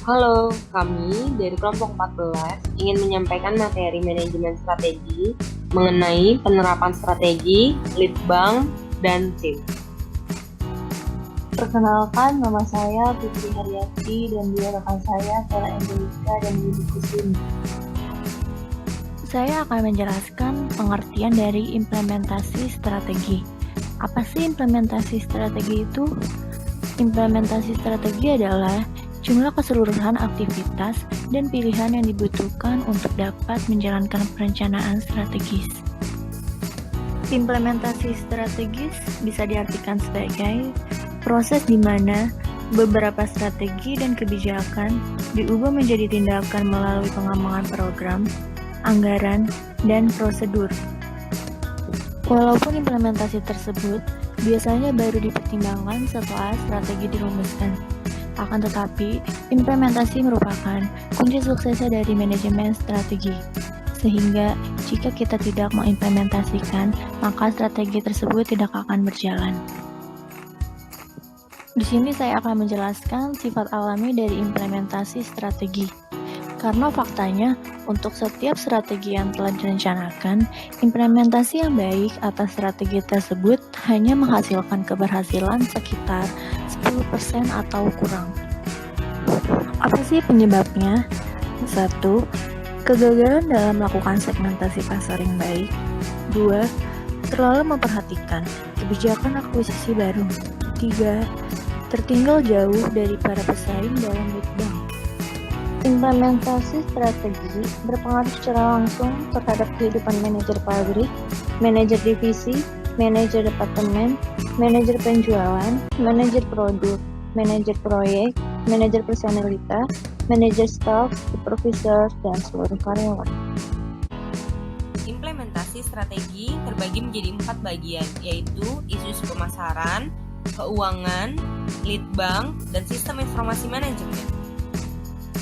Halo, kami dari kelompok 14 ingin menyampaikan materi manajemen strategi mengenai penerapan strategi, lead bank, dan tim. Perkenalkan, nama saya Putri Haryati dan dua rekan saya, Vera Angelika dan Yudi Kusumi. Saya akan menjelaskan pengertian dari implementasi strategi. Apa sih implementasi strategi itu? Implementasi strategi adalah jumlah keseluruhan aktivitas dan pilihan yang dibutuhkan untuk dapat menjalankan perencanaan strategis. Implementasi strategis bisa diartikan sebagai proses di mana beberapa strategi dan kebijakan diubah menjadi tindakan melalui pengembangan program, anggaran, dan prosedur. Walaupun implementasi tersebut biasanya baru dipertimbangkan setelah strategi dirumuskan, akan tetapi implementasi merupakan kunci suksesnya dari manajemen strategi. Sehingga jika kita tidak mengimplementasikan, maka strategi tersebut tidak akan berjalan. Di sini saya akan menjelaskan sifat alami dari implementasi strategi. Karena faktanya, untuk setiap strategi yang telah direncanakan, implementasi yang baik atas strategi tersebut hanya menghasilkan keberhasilan sekitar 10% atau kurang. Apa sih penyebabnya? 1. Kegagalan dalam melakukan segmentasi pasar yang baik. 2. Terlalu memperhatikan kebijakan akuisisi baru. 3. Tertinggal jauh dari para pesaing dalam lead bank. Implementasi strategi berpengaruh secara langsung terhadap kehidupan manajer pabrik, manajer divisi, manajer departemen, manajer penjualan, manajer produk, manajer proyek, manajer personalitas, manajer staff, supervisor, dan seluruh karyawan. Implementasi strategi terbagi menjadi 4 bagian, yaitu isu pemasaran, keuangan, lead bank, dan sistem informasi manajemen.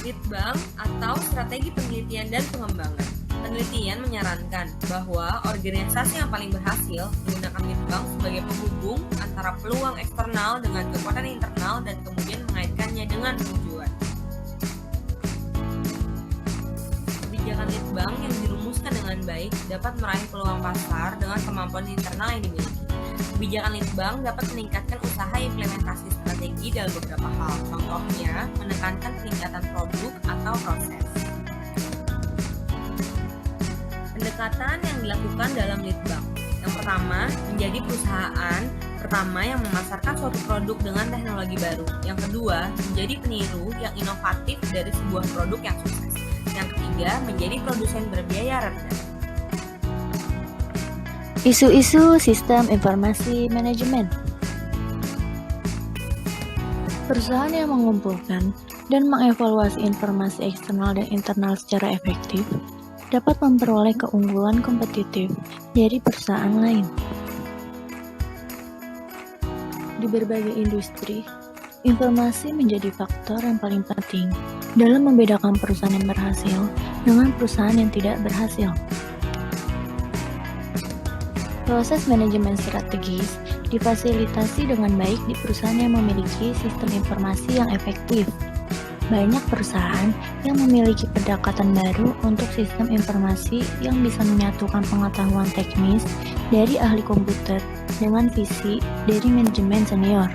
Lead bank atau strategi penelitian dan pengembangan. Penelitian menyarankan bahwa organisasi yang paling berhasil menggunakan lead bank sebagai penghubung antara peluang eksternal dengan kekuatan internal dan kemudian mengaitkannya dengan tujuan. Kebijakan lead bank yang dirumuskan dengan baik dapat meraih peluang pasar dengan kemampuan internal yang dimiliki. Kebijakan lead bank dapat meningkatkan usaha implementasi strategi dalam beberapa hal. Contohnya, menekankan peningkatan produk atau proses. Pendekatan yang dilakukan dalam lead bank. Yang pertama, menjadi perusahaan pertama yang memasarkan suatu produk dengan teknologi baru. Yang kedua, menjadi peniru yang inovatif dari sebuah produk yang sukses. Yang ketiga, menjadi produsen berbiaya rendah. Isu-isu sistem informasi manajemen. Perusahaan yang mengumpulkan dan mengevaluasi informasi eksternal dan internal secara efektif dapat memperoleh keunggulan kompetitif dari perusahaan lain. Di berbagai industri, informasi menjadi faktor yang paling penting dalam membedakan perusahaan yang berhasil dengan perusahaan yang tidak berhasil. Proses manajemen strategis difasilitasi dengan baik di perusahaan yang memiliki sistem informasi yang efektif. Banyak perusahaan yang memiliki pendekatan baru untuk sistem informasi yang bisa menyatukan pengetahuan teknis dari ahli komputer dengan visi dari manajemen senior.